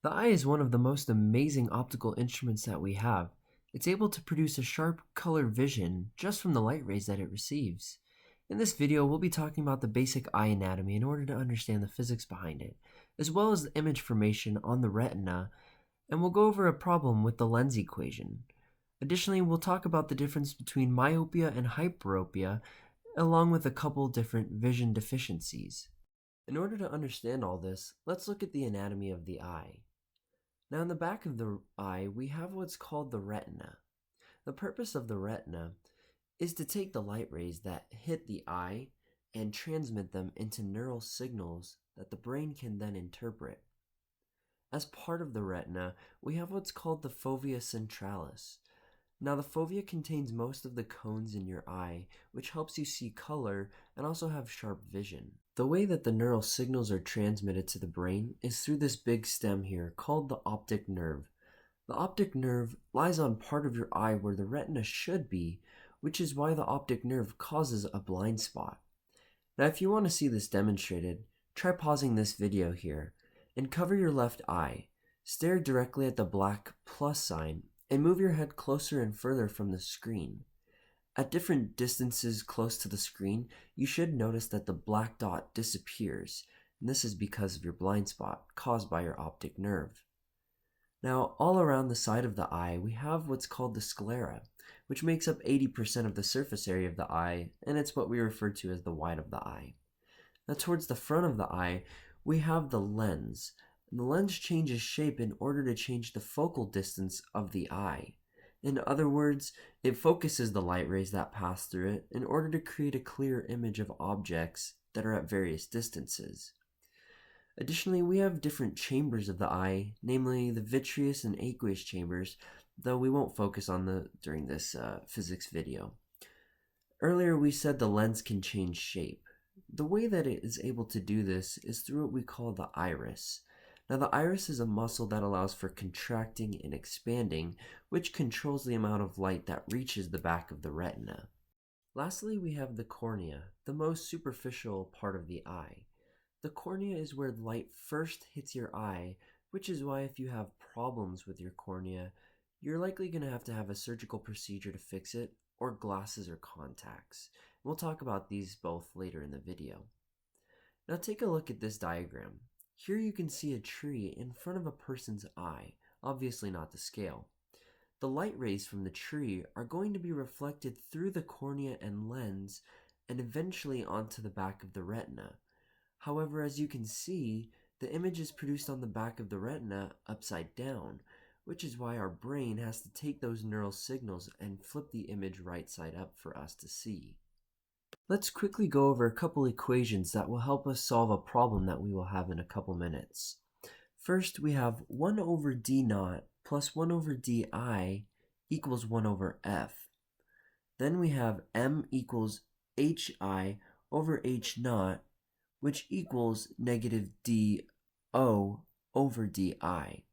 The eye is one of the most amazing optical instruments that we have. It's able to produce a sharp color vision just from the light rays that it receives. In this video, we'll be talking about the basic eye anatomy in order to understand the physics behind it, as well as the image formation on the retina, and we'll go over a problem with the lens equation. Additionally, we'll talk about the difference between myopia and hyperopia, along with a couple different vision deficiencies. In order to understand all this, let's look at the anatomy of the eye. Now in the back of the eye, we have what's called the retina. The purpose of the retina is to take the light rays that hit the eye and transmit them into neural signals that the brain can then interpret. As part of the retina, we have what's called the fovea centralis. Now the fovea contains most of the cones in your eye, which helps you see color and also have sharp vision. The way that the neural signals are transmitted to the brain is through this big stem here called the optic nerve. The optic nerve lies on part of your eye where the retina should be, which is why the optic nerve causes a blind spot. Now if you want to see this demonstrated, try pausing this video here and cover your left eye. Stare directly at the black plus sign and move your head closer and further from the screen. At different distances close to the screen, you should notice that the black dot disappears, and this is because of your blind spot caused by your optic nerve. Now, all around the side of the eye, we have what's called the sclera, which makes up 80% of the surface area of the eye, and it's what we refer to as the white of the eye. Now, towards the front of the eye, we have the lens. And the lens changes shape in order to change the focal distance of the eye. In other words, it focuses the light rays that pass through it in order to create a clear image of objects that are at various distances. Additionally, we have different chambers of the eye, namely the vitreous and aqueous chambers, though we won't focus on them during this physics video. Earlier we said the lens can change shape. The way that it is able to do this is through what we call the iris. Now the iris is a muscle that allows for contracting and expanding, which controls the amount of light that reaches the back of the retina. Lastly, we have the cornea, the most superficial part of the eye. The cornea is where light first hits your eye, which is why if you have problems with your cornea, you're likely going to have a surgical procedure to fix it, or glasses or contacts. We'll talk about these both later in the video. Now take a look at this diagram. Here you can see a tree in front of a person's eye, obviously not to scale. The light rays from the tree are going to be reflected through the cornea and lens and eventually onto the back of the retina. However, as you can see, the image is produced on the back of the retina upside down, which is why our brain has to take those neural signals and flip the image right side up for us to see. Let's quickly go over a couple equations that will help us solve a problem that we will have in a couple minutes. First, we have 1 over d naught plus 1 over di equals 1 over f. Then we have m equals hi over h naught, which equals negative do over di.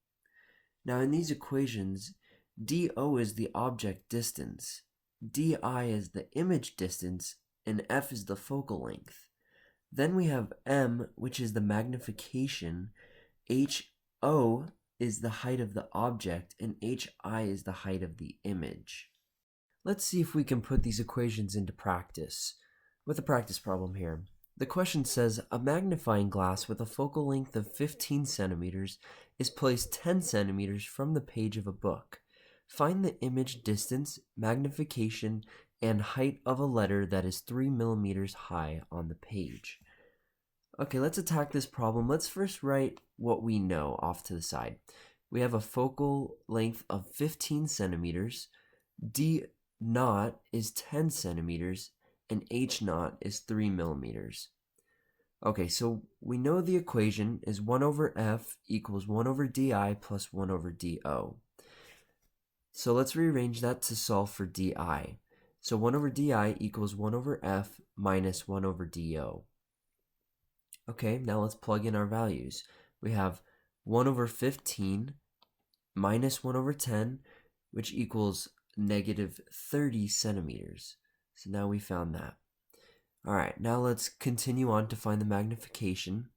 Now in these equations, do is the object distance, di is the image distance, and f is the focal length. Then we have m, which is the magnification, ho is the height of the object, and hi is the height of the image. Let's see if we can put these equations into practice. With a practice problem here. The question says a magnifying glass with a focal length of 15 centimeters is placed 10 centimeters from the page of a book. Find the image distance, magnification, and height of a letter that is 3 millimeters high on the page. Okay, let's attack this problem. Let's first write what we know off to the side. We have a focal length of 15 centimeters, d naught is 10 centimeters, and h naught is 3 millimeters. Okay, so we know the equation is 1 over f equals 1 over di plus 1 over do. So let's rearrange that to solve for di. So 1 over di equals 1 over f minus 1 over do. Okay, now let's plug in our values. We have 1 over 15 minus 1 over 10, which equals negative 30 centimeters. So now we found that. Alright, now let's continue on to find the magnification.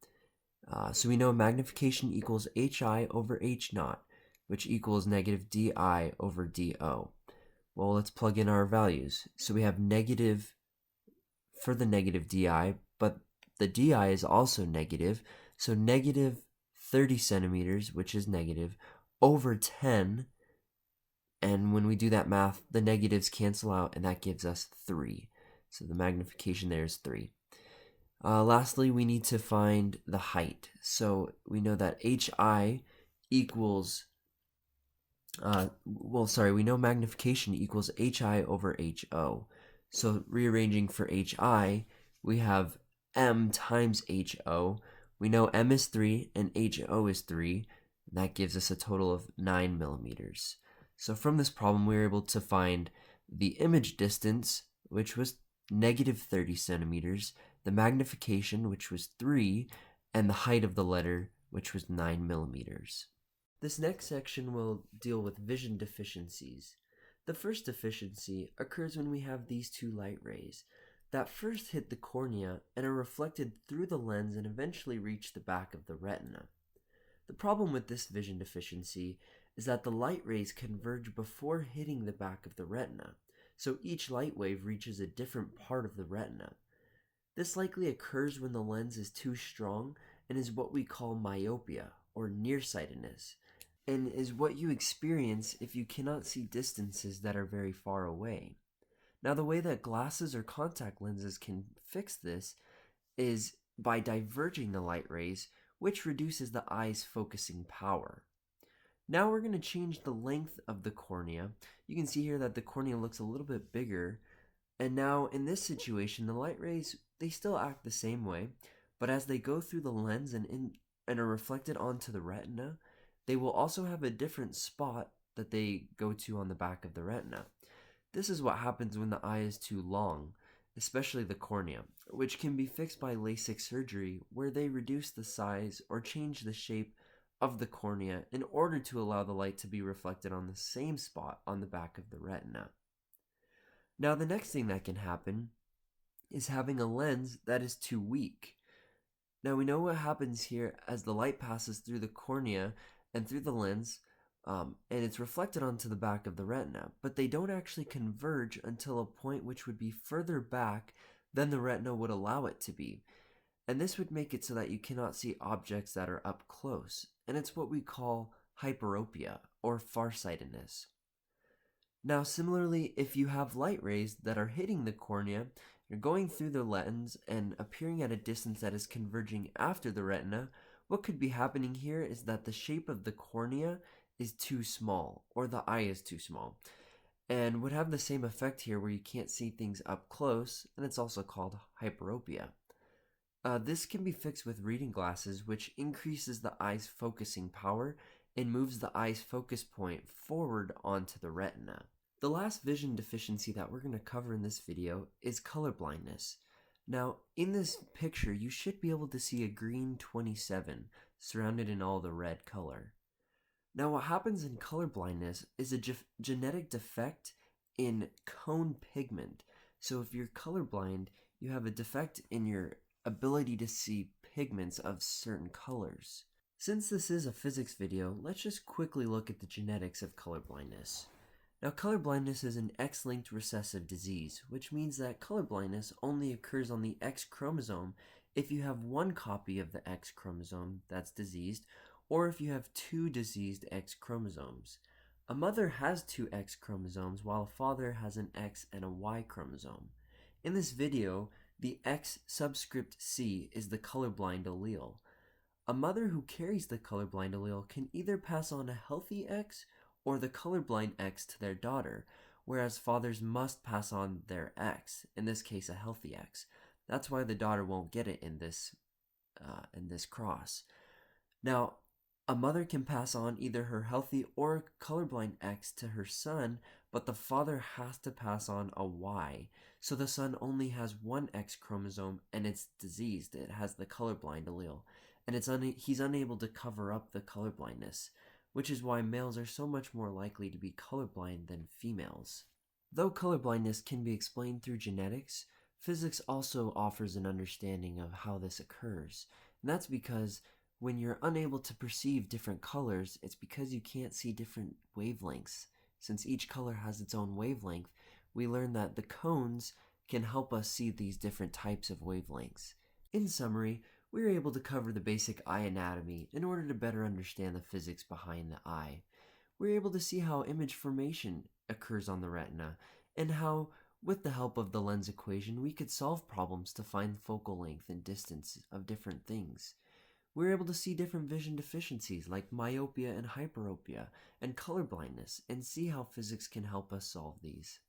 So we know magnification equals hi over h naught, which equals negative di over do. Well, let's plug in our values. So we have negative for the negative di, but the di is also negative. So negative 30 centimeters, which is negative, over 10. And when we do that math, the negatives cancel out, and that gives us 3. So the magnification there is 3. Lastly, we need to find the height. So we know that hi equals, we know magnification equals hi over ho. So rearranging for hi, we have m times ho. We know m is 3 and ho is 3. And that gives us a total of 9 millimeters. So from this problem, we were able to find the image distance, which was negative 30 centimeters, the magnification, which was 3, and the height of the letter, which was 9 millimeters. This next section will deal with vision deficiencies. The first deficiency occurs when we have these two light rays that first hit the cornea and are reflected through the lens and eventually reach the back of the retina. The problem with this vision deficiency is that the light rays converge before hitting the back of the retina, so each light wave reaches a different part of the retina. This likely occurs when the lens is too strong and is what we call myopia or nearsightedness, and is what you experience if you cannot see distances that are very far away. Now, the way that glasses or contact lenses can fix this is by diverging the light rays, which reduces the eye's focusing power. Now we're going to change the length of the cornea. You can see here that the cornea looks a little bit bigger. And now in this situation, the light rays, they still act the same way, but as they go through the lens and are reflected onto the retina, they will also have a different spot that they go to on the back of the retina. This is what happens when the eye is too long, especially the cornea, which can be fixed by LASIK surgery, where they reduce the size or change the shape of the cornea in order to allow the light to be reflected on the same spot on the back of the retina. Now, the next thing that can happen is having a lens that is too weak. Now, we know what happens here as the light passes through the cornea and through the lens, and it's reflected onto the back of the retina, but they don't actually converge until a point which would be further back than the retina would allow it to be. And this would make it so that you cannot see objects that are up close, and it's what we call hyperopia or farsightedness. Now, similarly, if you have light rays that are hitting the cornea, you're going through the lens and appearing at a distance that is converging after the retina, what could be happening here is that the shape of the cornea is too small, or the eye is too small, and would have the same effect here where you can't see things up close, and it's also called hyperopia. This can be fixed with reading glasses, which increases the eye's focusing power and moves the eye's focus point forward onto the retina. The last vision deficiency that we're going to cover in this video is color blindness. Now, in this picture, you should be able to see a green 27 surrounded in all the red color. Now, what happens in color blindness is a genetic defect in cone pigment. So if you're colorblind, you have a defect in your ability to see pigments of certain colors. Since this is a physics video, let's just quickly look at the genetics of color blindness. Now, color blindness is an X-linked recessive disease, which means that color blindness only occurs on the X chromosome if you have one copy of the X chromosome that's diseased, or if you have two diseased X chromosomes. A mother has two X chromosomes, while a father has an X and a Y chromosome. In this video, the X subscript C is the colorblind allele. A mother who carries the colorblind allele can either pass on a healthy X or the colorblind X to their daughter, whereas fathers must pass on their X, in this case a healthy X. That's why the daughter won't get it in this cross. Now, a mother can pass on either her healthy or colorblind X to her son, but the father has to pass on a Y. So the son only has one X chromosome and it's diseased. It has the colorblind allele. And he's unable to cover up the colorblindness, which is why males are so much more likely to be colorblind than females. Though colorblindness can be explained through genetics, physics also offers an understanding of how this occurs. And that's because When you're unable to perceive different colors, it's because you can't see different wavelengths. Since each color has its own wavelength, we learn that the cones can help us see these different types of wavelengths. In summary, we were able to cover the basic eye anatomy in order to better understand the physics behind the eye. We were able to see how image formation occurs on the retina, and how, with the help of the lens equation, we could solve problems to find focal length and distance of different things. We were able to see different vision deficiencies like myopia and hyperopia and color blindness, and see how physics can help us solve these.